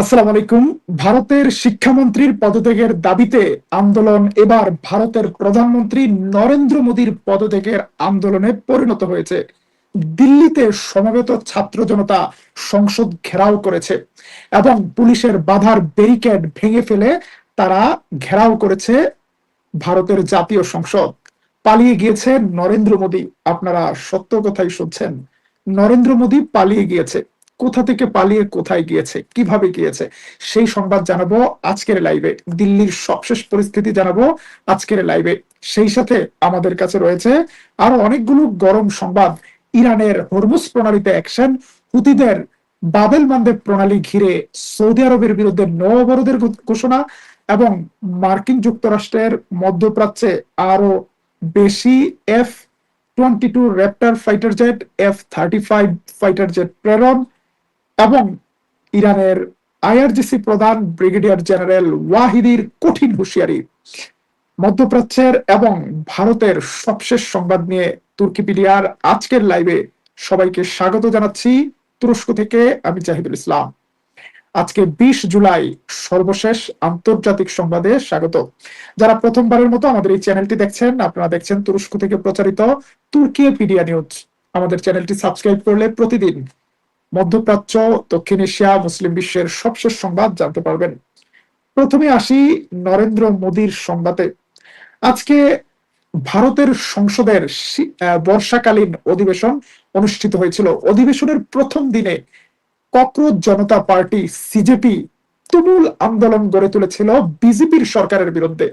আসসালামু আলাইকুম। ভারতের শিক্ষামন্ত্রীর পদত্যাগের দাবিতে আন্দোলন এবার ভারতের প্রধানমন্ত্রী নরেন্দ্র মোদীর পদত্যাগের আন্দোলনে পরিণত হয়েছে। দিল্লিতে সমবেত ছাত্র জনতা সংসদ ঘেরাও করেছে এবং পুলিশের বাধার ব্যারিকেড ভেঙে ফেলে তারা ঘেরাও করেছে ভারতের জাতীয় সংসদ। পালিয়ে গিয়েছে নরেন্দ্র মোদী। আপনারা সত্য কথাই শুনছেন, নরেন্দ্র মোদী পালিয়ে গিয়েছে। কোথা থেকে পালিয়ে কোথায় গিয়েছে, কিভাবে গিয়েছে, সেই সংবাদ জানাবো আজকের লাইভে। দিল্লির সবশেষ পরিস্থিতি জানাবো আজকের লাইভে। সেই সাথে আমাদের কাছে রয়েছে আরো অনেকগুলো গরম সংবাদ। ইরানের হরমুজ প্রণালীতে অ্যাকশন, হুতিদের বাবেল মানদেব প্রণালী ঘিরে সৌদি আরবের বিরুদ্ধে নৌ অবরোধের ঘোষণা এবং মার্কিন যুক্তরাষ্ট্রের মধ্যপ্রাচ্যে আরো বেশি F-22 Raptor fighter jet, F-35 fighter jet প্রেরণ এবং ইরানের আইআরজিসি প্রধান ব্রিগেডিয়ার জেনারেল ওয়াহিদির কঠিন হুঁশিয়ারি। মধ্যপ্রাচ্যের এবং ভারতের সবশেষ সংবাদ নিয়ে তুর্কিপিডিয়ার আজকের লাইভে সবাইকে স্বাগত জানাচ্ছি। তুরস্ক থেকে আমি জাহিদুল ইসলাম। আজকে 20 জুলাই, সর্বশেষ আন্তর্জাতিক সংবাদে স্বাগত। যারা প্রথমবারের মতো আমাদের এই চ্যানেলটি দেখছেন, আপনারা দেখছেন তুরস্ক থেকে প্রচারিত তুর্কিপিডিয়া নিউজ। আমাদের চ্যানেলটি সাবস্ক্রাইব করলে প্রতিদিন মধ্যপ্রাচ্য, দক্ষিণ এশিয়া, মুসলিম বিশ্বের সবশেষ সংবাদ জানতে পারবেন। প্রথমে আসি নরেন্দ্র মোদীর সংবাদে। আজকে ভারতের সংসদের বর্ষাকালীন অধিবেশন অনুষ্ঠিত হয়েছিল। অধিবেশনের প্রথম দিনে ককরোচ জনতা পার্টি সিজেপি তুমুল আন্দোলন গড়ে তুলেছিল বিজেপির সরকারের বিরুদ্ধে।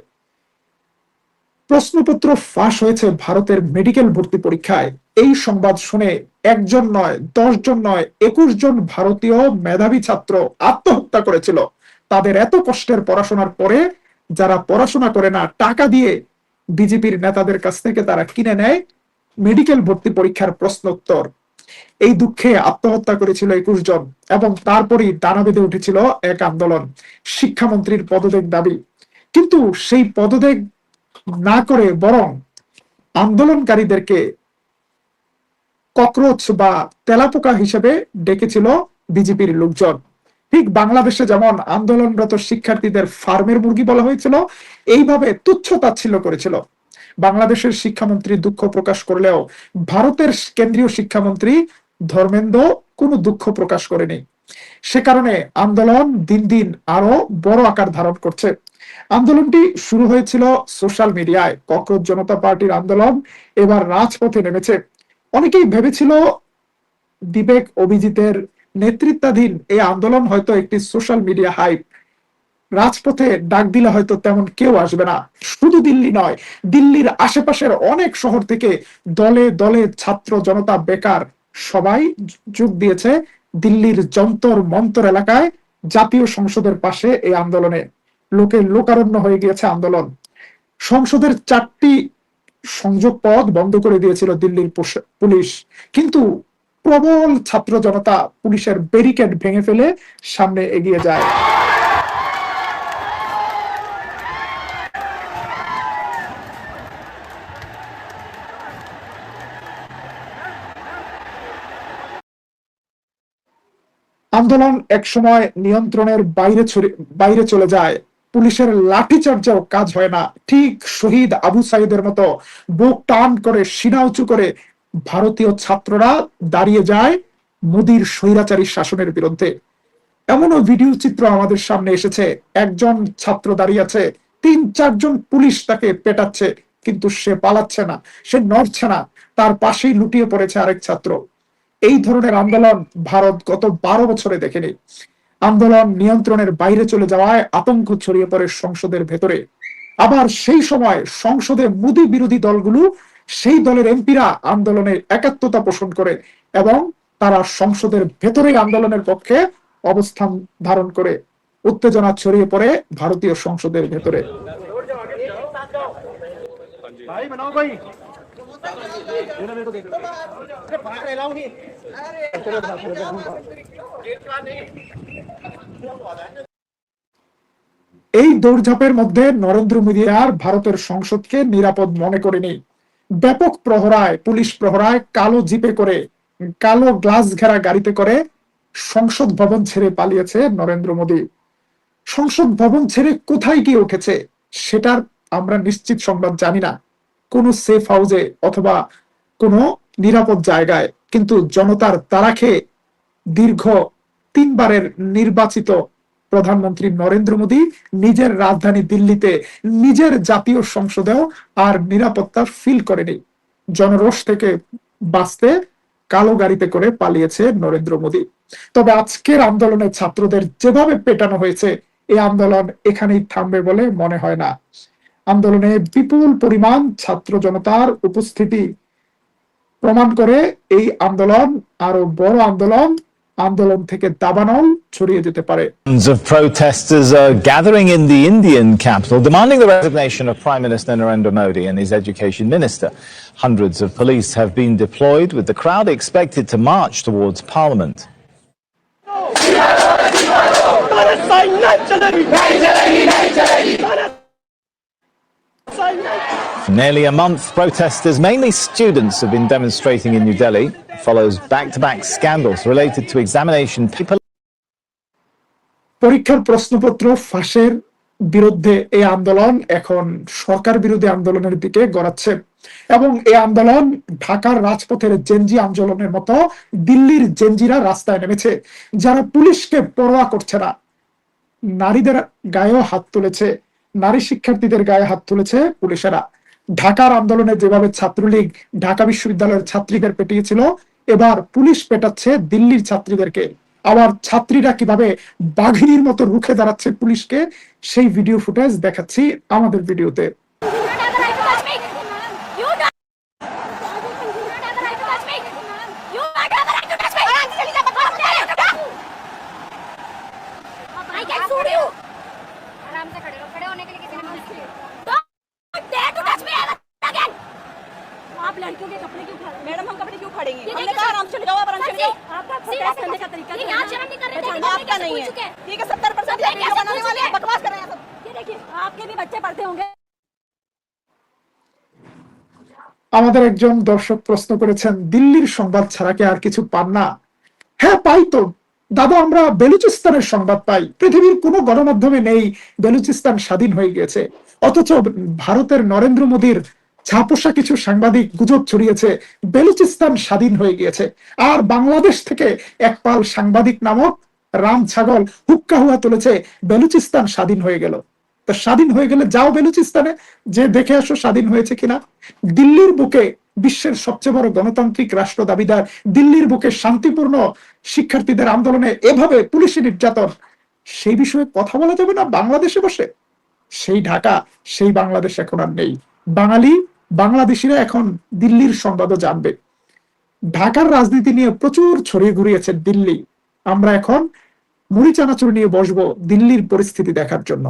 প্রশ্নপত্র ফাঁস হয়েছে ভারতের মেডিকেল ভর্তি পরীক্ষায়। এই সংবাদ শুনে একজন নয়, 10 জন নয়, 21 জন ভারতীয় মেধাবী ছাত্র আত্মহত্যা করেছিল। তাদের এত কষ্টের পড়াশোনার পরে যারা পড়াশোনা করে না, টাকা দিয়ে বিজেপির নেতাদের কাছ থেকে তারা কিনে নেয় মেডিকেল ভর্তি পরীক্ষার প্রশ্নোত্তর। এই দুঃখে আত্মহত্যা করেছিল 21 জন এবং তারপরই দানা বেঁধে উঠেছিল এক আন্দোলন, শিক্ষামন্ত্রীর পদত্যাগ দাবি। কিন্তু সেই পদত্যাগ না করে বরং আন্দোলনকারীদেরকে ককরোচ বা তেলাপোকা হিসেবে ডেকেছিল বিজেপির লোকজন। ঠিক বাংলাদেশে যেমন আন্দোলনরত শিক্ষার্থীদের ফার্মের মুরগি বলা হয়েছিল, এইভাবে তুচ্ছ তাচ্ছিল্য করেছিল। বাংলাদেশের শিক্ষামন্ত্রী দুঃখ প্রকাশ করলেও ভারতের কেন্দ্রীয় শিক্ষামন্ত্রী ধর্মেন্দ্র কোনো দুঃখ প্রকাশ করেনি। সে কারণে আন্দোলন দিন দিন আরো বড় আকার ধারণ করছে। আন্দোলনটি শুরু হয়েছিল সোশ্যাল মিডিয়ায়। ককরোচ জনতা পার্টির আন্দোলন এবার রাজপথে নেমেছে। অনেকেই ভেবেছিল বিবেক অভিজিতের নেতৃত্বাধীন এই আন্দোলন হয়তো একটি সোশ্যাল মিডিয়া হাইপ, রাজপথে ডাক দিলে হয়তো তেমন কেউ আসবে না। শুধু দিল্লি নয়, দিল্লির আশেপাশের অনেক শহর থেকে দলে দলে ছাত্র জনতা, বেকার সবাই যোগ দিয়েছে দিল্লির যন্তর মন্তর এলাকায় জাতীয় সংসদের পাশে এই আন্দোলনে। লোকের লোকারণ্য হয়ে গিয়েছে আন্দোলন। সংসদের 4টি সংযোগ পথ বন্ধ করে দিয়েছিল দিল্লির পুলিশ, কিন্তু প্রবল ছাত্র জনতা পুলিশের ব্যারিকেড ভেঙে ফেলে সামনে এগিয়ে যায়। আন্দোলন একসময় নিয়ন্ত্রণের বাইরে চলে যায়। পুলিশের লাঠিচার্জেও কাজ হয় না। ঠিক শহীদ আবু সাইদের মতো বুক টান করে, সিনা উঁচু করে ভারতীয় ছাত্ররা দাঁড়িয়ে যায় মোদীর স্বৈরাচারী শাসনের বিরুদ্ধে। এমনও ভিডিও চিত্র আমাদের সামনে এসেছে, একজন ছাত্র দাঁড়িয়ে আছে, 3-4 জন পুলিশ তাকে পেটাচ্ছে, কিন্তু সে পালাচ্ছে না, সে নড়ছে না, তার পাশেই লুটিয়ে পড়েছে আরেক ছাত্র। এই ধরনের আন্দোলন ভারত গত 12 বছরে দেখেনি। আন্দোলন নিয়ন্ত্রণের বাইরে চলে যাওয়ায় আতঙ্ক ছড়িয়ে পড়ে সংসদের ভেতরে। আবার সেই সময় সংসদে মোদী বিরোধী দলগুলো, সেই দলের এমপিরা আন্দোলনের একাত্মতা পোষণ করে এবং তারা সংসদের ভেতরে আন্দোলনের পক্ষে অবস্থান ধারণ করে। উত্তেজনা ছড়িয়ে পড়ে ভারতীয় সংসদের ভেতরে। এই দৌড়ঝাঁপের মধ্যে নরেন্দ্র মোদী আর ভারতের সংসদকে নিরাপদ মনে করেনি। ব্যাপক প্রহরায়, পুলিশ প্রহরায়, কালো জিপে করে, কালো গ্লাস ঘেরা গাড়িতে করে সংসদ ভবন ছেড়ে পালিয়েছে নরেন্দ্র মোদী। সংসদ ভবন ছেড়ে কোথায় গিয়ে উঠেছে সেটার আমরা নিশ্চিত সংবাদ জানি না, কোন সেফ হাউসে অথবা কোনো নিরাপদ জায়গায়, কিন্তু জনতার তাড়া খেয়ে দীর্ঘ 3বারের নির্বাচিত প্রধানমন্ত্রী নরেন্দ্র মোদী নিজের রাজধানী দিল্লিতে, নিজের জাতীয় সংসদেও আর নিরাপত্তা ফিল করেনি। জনরোষ থেকে বাঁচতে কালো গাড়িতে করে পালিয়েছে নরেন্দ্র মোদী। তবে আজকের আন্দোলনে ছাত্রদের যেভাবে পেটানো হয়েছে, এই আন্দোলন এখানেই থামবে বলে মনে হয় না। আন্দোলনে বিপুল পরিমাণ ছাত্র জনতার উপস্থিতি প্রমাণ করে এই আন্দোলন আরো বড় আন্দোলন থেকে দাবানল ছড়িয়ে যেতে পারে। Of protesters are gathering in the Indian capital, demanding the resignation of Prime Minister Narendra Modi and his education minister. Hundreds of police have been deployed, with the crowd expected to march towards Parliament. For nearly a month, protesters, mainly students, have been demonstrating in New Delhi. Follows back-to-back scandals related to examination paper. পরীক্ষার প্রশ্নপত্র ফাঁসের বিরুদ্ধে এই আন্দোলন এখন সরকার বিরোধী আন্দোলনের দিকে গড়াচ্ছে, এবং এই আন্দোলন ঢাকার রাজপথের জেনজি আন্দোলনের মতো দিল্লির জেনজিরা রাস্তায় নেমেছে, যারা পুলিশকে পরোয়া করছে না। নারীদের গায়েও হাত তুলেছে, নারী শিক্ষার্থীদের গায়ে হাত তুলেছে পুলিশেরা। ঢাকার আন্দোলনে যেভাবে ছাত্রলীগ ঢাকা বিশ্ববিদ্যালয়ের ছাত্রীদের পেটিয়েছিল, এবার পুলিশ পেটাচ্ছে দিল্লির ছাত্রীদেরকে। আবার ছাত্রীরা কিভাবে বাঘিনীর মতো রুখে দাঁড়াচ্ছে পুলিশকে, সেই ভিডিও ফুটেজ দেখাচ্ছি আমাদের ভিডিওতে। लड़कियों के कपड़े क्यों उठा रहे हैं? मैडम हम कपड़े क्यों उठाएंगे? हमने कहा आराम से जाओ, आराम से जाओ। आपका प्रोटेस्ट करने का तरीका क्या है? यहाँ शर्म नहीं कर रहे थे, आपका नहीं है। ठीक है, 70% ये वीडियो बनाने वाले बकवास कर रहे हैं सब। ये देखिए, आपके भी बच्चे पढ़ते होंगे। আমাদের একজন দর্শক প্রশ্ন করেছেন, দিল্লির সংবাদ ছাড়া কি আর কিছু পান না? হ্যাঁ, পাই তো দাদা, আমরা বেলুচিস্তানের সংবাদ পাই। পৃথিবীর কোনো গণমাধ্যমে নেই বেলুচিস্তান স্বাধীন হয়ে গেছে, অথচ ভারতের নরেন্দ্র মোদীর ছাপোষা কিছু সাংবাদিক গুজব ছড়িয়েছে বেলুচিস্তান স্বাধীন হয়ে গিয়েছে। আর বাংলাদেশ থেকে একপাল সাংবাদিক নামক রাম ছাগল হুক্কা হুয়া তুলেছে বেলুচিস্তান স্বাধীন হয়ে গেল। তা স্বাধীন হয়ে গেলে যাও বেলুচিস্তানে, যে দেখে আসো স্বাধীন হয়েছে কিনা। দিল্লির বুকে, বিশ্বের সবচেয়ে বড় গণতান্ত্রিক রাষ্ট্র দাবিদার দিল্লির বুকে শান্তিপূর্ণ শিক্ষার্থীদের আন্দোলনে এভাবে পুলিশি নির্যাতন, সেই বিষয়ে কথা বলা যাবে না বাংলাদেশে বসে? সেই ঢাকা, সেই বাংলাদেশ এখন আর নেই। বাংলাদেশিরা এখন দিল্লির সংবাদও জানবে। ঢাকার রাজনীতি নিয়ে প্রচুর ছড়িয়ে ঘুরিয়েছে দিল্লি। আমরা এখন মুড়ি চানাচুর নিয়ে বসবো দিল্লির পরিস্থিতি দেখার জন্য।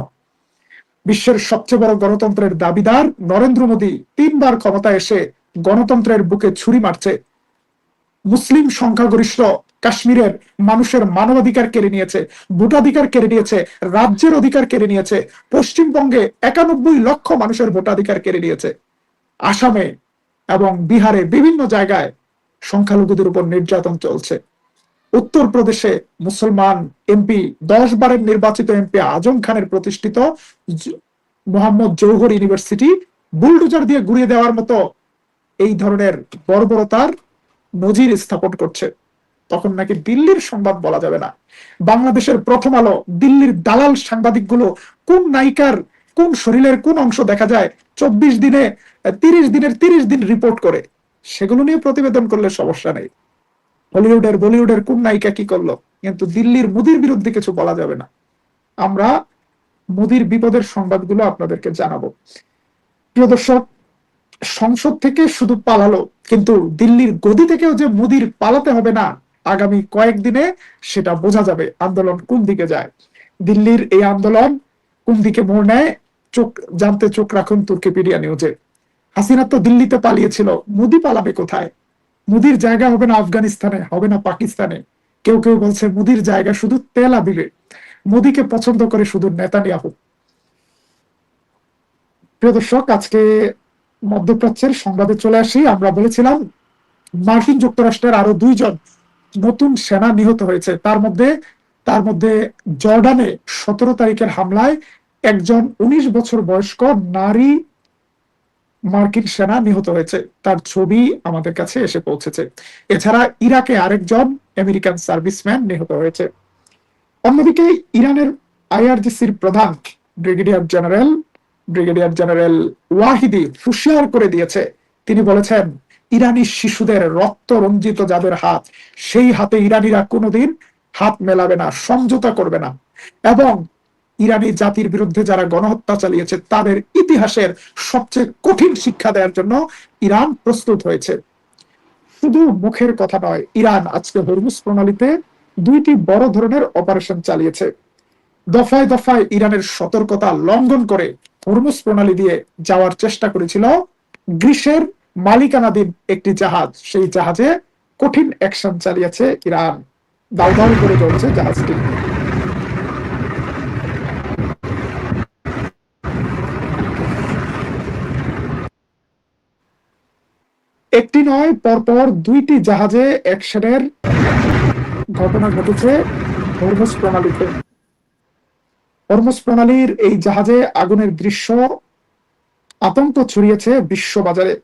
বিশ্বের সবচেয়ে বড় গণতন্ত্রের দাবিদার নরেন্দ্র মোদী 3বার ক্ষমতায় এসে গণতন্ত্রের বুকে ছুরি মারছে। মুসলিম সংখ্যাগরিষ্ঠ কাশ্মীরের মানুষের মানবাধিকার কেড়ে নিয়েছে, ভোটাধিকার কেড়ে নিয়েছে, রাজ্যের অধিকার কেড়ে নিয়েছে। পশ্চিমবঙ্গে 91 লক্ষ মানুষের ভোটাধিকার কেড়ে নিয়েছে। আসামে এবং বিহারে বিভিন্ন জায়গায় সংখ্যালঘুদের উপর নির্যাতন চলছে। উত্তরপ্রদেশে মুসলমান এমপি, 10 বারের নির্বাচিত এমপি আজম খানের প্রতিষ্ঠিত মোহাম্মদ জৌহর ইউনিভার্সিটি বুলডোজার দিয়ে গুড়িয়ে দেওয়ার মতো এই ধরনের বর্বরতার নজির স্থাপন করছে। তখন নাকি দিল্লির সংবাদ বলা যাবে না। বাংলাদেশের প্রথম আলো দিল্লির দালাল সাংবাদিকগুলো কোন নায়িকার কোন শরীরের কোন অংশ দেখা যায় 24 দিনে 30 দিনের 30 দিন রিপোর্ট করে, সেগুলো নিয়ে প্রতিবেদন করলে সমস্যা নেই। হলিউডের বলিউডের কোন নায়িকা কি করলো, কিন্তু দিল্লির মোদির বিরুদ্ধে কিছু বলা যাবে না। আমরা মোদির বিপদের সংবাদগুলো আপনাদেরকে জানাবো। প্রিয় দর্শক, সংসদ থেকে শুধু পালালো, কিন্তু দিল্লির গদি থেকেও যে মোদির পালাতে হবে না, আগামী কয়েকদিনে সেটা বোঝা যাবে আন্দোলন কোন দিকে যায়। দিল্লির এই আন্দোলন কোন দিকে মোড় নেয় জানতে চোখ রাখুন তুর্কিপিডিয়া নিউজে। হাসিনা তো দিল্লিতে পালিয়েছিল, মোদি পালাবে কোথায়? মোদির জায়গা হবে না আফগানিস্তানে, হবে না পাকিস্তানে। কেউ কেউ বলছে মোদির জায়গা শুধু তেল আবিবে। মোদিকে পছন্দ করে শুধু নেতানিয়াহু। প্রিয় দর্শক, আজকে মধ্যপ্রাচ্যের সংবাদে চলে আসি। আমরা বলেছিলাম মার্কিন যুক্তরাষ্ট্রের আরো 2 জন নতুন সেনা নিহত হয়েছে। তার মধ্যে জর্ডানে 17 তারিখের হামলায় একজন 19 বছর বয়স্ক নারী মার্কিন সেনা নিহত হয়েছে, তার ছবি আমাদের কাছে এসে পৌঁছেছে। এছাড়া ইরাকে আরেকজন আমেরিকান সার্ভিসম্যান নিহত হয়েছে। অন্যদিকে ইরানের আইআরজিসির প্রধান ব্রিগেডিয়ার জেনারেল ওয়াহিদি হুঁশিয়ার করে দিয়েছে। তিনি বলেছেন, ইরানি শিশুদের রক্ত রঞ্জিত যাদের হাত, সেই হাতে ইরানিরা কোনোদিন হাত মেলাবে না, সমঝোতা করবে না। এবং ইরানি জাতির বিরুদ্ধে যারা গণহত্যা চালিয়েছে তাদের ইতিহাসের সবচেয়ে কঠিন শিক্ষা দেওয়ার জন্য ইরান প্রস্তুত হয়েছে। শুধু মুখের কথা নয়, ইরান আজকে হরমুজ প্রণালীতে 2টি বড় ধরনের অপারেশন চালিয়েছে। দফায় দফায় ইরানের সতর্কতা লঙ্ঘন করে হরমুজ প্রণালী দিয়ে যাওয়ার চেষ্টা করেছিল গ্রিসের মালিকানাধীন একটি জাহাজ। সেই জাহাজে কঠিন অ্যাকশন চালিয়েছে ইরান। দাউ দাউ করে চলছে জাহাজটি। একটি নয়, পরপর 2টি জাহাজে অ্যাকশনের ঘটনা ঘটেছে হরমুজ প্রণালীতে। হরমুজ প্রণালীর এই জাহাজে আগুনের দৃশ্য আতঙ্ক ছড়িয়েছে বিশ্ববাজারে।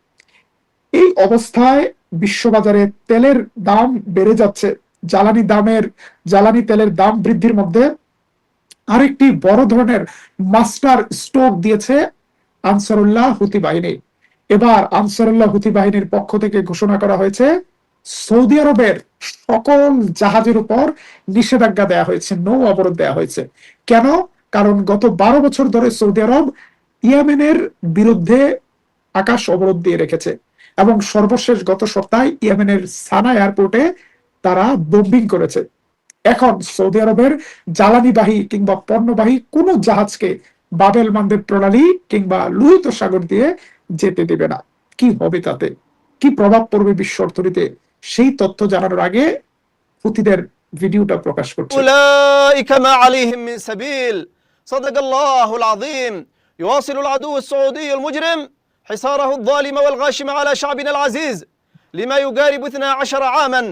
এই অবস্থায় বিশ্ববাজারে তেলের দাম বেড়ে যাচ্ছে। জ্বালানি তেলের দাম বৃদ্ধির মধ্যে আরেকটি বড় ধরনের মাস্টার স্ট্রোক দিয়েছে আনসারুল্লাহ হুতি বাহিনী। এবার আনসারুল্লাহ হুতি বাহিনীর পক্ষ থেকে ঘোষণা করা হয়েছে সৌদি আরবের সকল জাহাজের উপর নিষেধাজ্ঞা দেওয়া হয়েছে, নৌ অবরোধ দেওয়া হয়েছে। কেন? কারণ গত 12 বছর ধরে সৌদি আরব ইয়েমেনের বিরুদ্ধে আকাশ অবরোধ দিয়ে রেখেছে এবং সর্বশেষ গত সপ্তাহে ইয়েমেনের সানা এয়ারপোর্টে তারা বোম্বিং করেছে। এখন সৌদি আরবের জ্বালানিবাহী কিংবা পণ্যবাহী কোনো জাহাজকে বাবেল মানদেব প্রণালী কিংবা লোহিত সাগর দিয়ে যেতে দেবে না। কি হবে তাতে? কি প্রভাব পড়বে বিশ্ব অর্থনীতিতে? সেই তথ্য জানানোর আগে হুতিদের ভিডিওটা প্রকাশ করছে। উলাইকা মা আলাইহিম মিন সাবিল সাদাকাল্লাহুল আযীম يواصل العدو السعودي المجرم حصاره الظالم والغاشم على شعبنا العزيز لما يقارب 12 عاما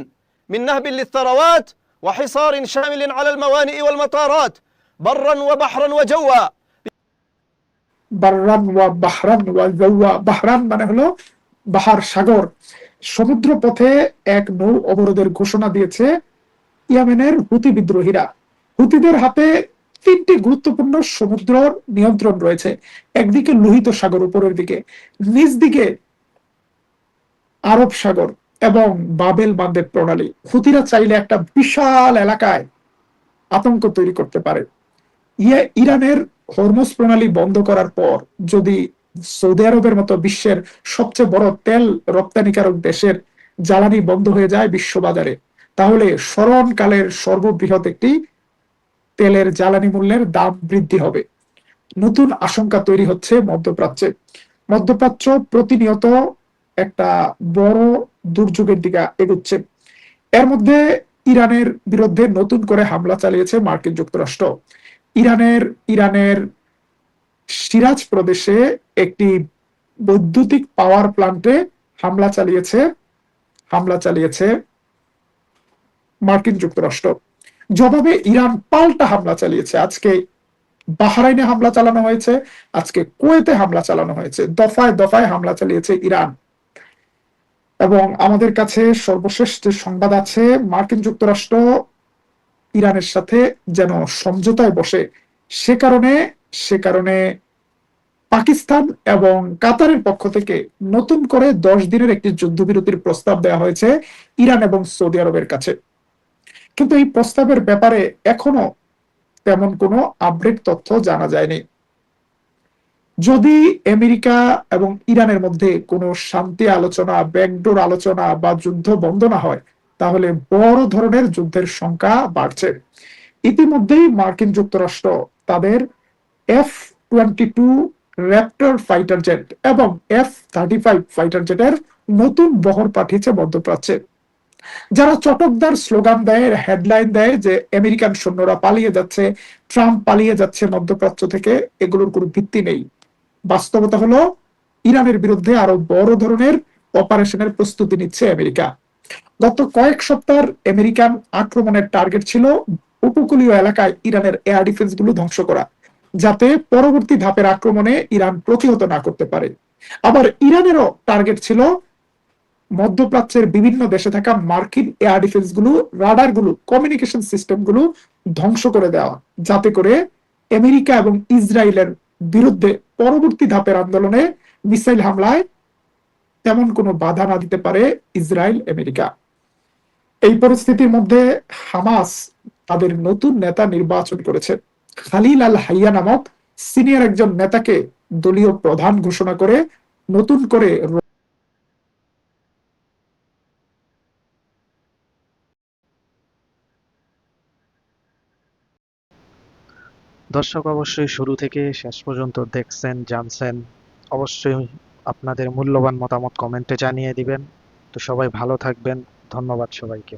من نهب للثروات وحصار شامل على الموانئ والمطارات برا وبحرا وجوا। বাহরান মানে হলো বাহার, সাগর। সমুদ্র পথে এক নৌ অবরোধের ঘোষণা দিয়েছে ইয়েমেনের হুতি বিদ্রোহীরা। হুতিদের হাতে 3টি গুরুত্বপূর্ণ সমুদ্র নিয়ন্ত্রণ রয়েছে। একদিকে লোহিত সাগর উপরের দিকে, নিচ দিকে আরব সাগর এবং বাবেল মানদেব প্রণালী। হুতিরা চাইলে একটা বিশাল এলাকায় আতঙ্ক তৈরি করতে পারে। ইরানের হরমুজ প্রণালী বন্ধ করার পর যদি সৌদি আরবের মতো বিশ্বের সবচেয়ে বড় তেল রপ্তানিকারক দেশের জ্বালানি বন্ধ হয়ে যায় বিশ্ববাজারে, তাহলে স্মরণকালের সর্ববৃহৎ একটি তেলের জ্বালানি মূল্যের দাম বৃদ্ধি হবে। নতুন আশঙ্কা তৈরি হচ্ছে মধ্যপ্রাচ্যে। মধ্যপ্রাচ্য প্রতিনিয়ত একটা বড় দুর্যোগের দিকে এগোচ্ছে। এর মধ্যে ইরানের বিরুদ্ধে নতুন করে হামলা চালিয়েছে মার্কিন যুক্তরাষ্ট্র। ইরানের সিরাজ প্রদেশে একটি বৈদ্যুতিক পাওয়ার প্ল্যান্টে হামলা চালিয়েছে মার্কিন যুক্তরাষ্ট্র। জবাবে ইরান পাল্টা হামলা চালিয়েছে। আজকে বাহরাইনে হামলা চালানো হয়েছে, আজকে কুয়েতে হামলা চালানো হয়েছে। দফায় দফায় হামলা চালিয়েছে ইরান। এবং আমাদের কাছে সর্বশেষ যে সংবাদ আছে, মার্কিন যুক্তরাষ্ট্র ইরানের সাথে যেন সমঝোতায় বসে, সে কারণে পাকিস্তান এবং কাতারের পক্ষ থেকে নতুন করে 10 দিনের একটি যুদ্ধবিরতির প্রস্তাব দেওয়া হয়েছে ইরান এবং সৌদি আরবের কাছে। কিন্তু এই প্রস্তাবের ব্যাপারে এখনো তেমন কোনো আপডেট তথ্য জানা যায়নি। যদি আমেরিকা এবং ইরানের মধ্যে কোনো শান্তি আলোচনা, ব্যাকডোর আলোচনা বা যুদ্ধ বন্ধ না হয়, তাহলে বড় ধরনের যুদ্ধের সংখ্যা বাড়ছে। ইতিমধ্যেই মার্কিন যুক্তরাষ্ট্র তাদের F-22 র্যাপটর ফাইটার জেট এবং F-35 ফাইটার জেটের নতুন বহর পাঠিয়েছে মধ্যপ্রাচ্যে। যারা চটকদার স্লোগান দেয়, হেডলাইন দেয় যে আমেরিকান সৈন্যরা পালিয়ে যাচ্ছে, ট্রাম্প পালিয়ে যাচ্ছে মধ্যপ্রাচ্য থেকে, এগুলোর কোনো ভিত্তি নেই। বাস্তবতা হলো ইরানের বিরুদ্ধে আরো বড় ধরনের অপারেশনের প্রস্তুতি নিচ্ছে আমেরিকা। গত কয়েক সপ্তাহের আমেরিকান আক্রমণের টার্গেট ছিল উপকূলীয় এলাকায় ইরানের এয়ার ডিফেন্স গুলো ধ্বংস করা, যাতে পরবর্তী ধাপের আক্রমণে ইরান প্রতিহত না করতে পারে। আবার ইরানেরও টার্গেট ছিল মধ্যপ্রাচ্যের বিভিন্ন দেশে থাকা মার্কিন এয়ার ডিফেন্স গুলো, রাডার গুলো, কমিউনিকেশন সিস্টেম গুলো ধ্বংস করে দেওয়া, যাতে করে আমেরিকা এবং ইসরায়েলের বিরুদ্ধে পরবর্তী ধাপের আন্দোলনে মিসাইল হামলায় তেমন কোনো বাধা না দিতে পারে ইসরায়েল আমেরিকা। এই পরিস্থিতির মধ্যে হামাস তাদের নতুন নেতা নির্বাচন করেছে। খালিল আল হাইয়া নামক সিনিয়র একজন নেতাকে দলীয় প্রধান ঘোষণা করে নতুন করে দর্শক অবশ্যই শুরু থেকে শেষ পর্যন্ত দেখছেন, জানছেন। অবশ্যই আপনাদের মূল্যবান মতামত কমেন্টে জানিয়ে দিবেন। তো সবাই ভালো থাকবেন। ধন্যবাদ সবাইকে।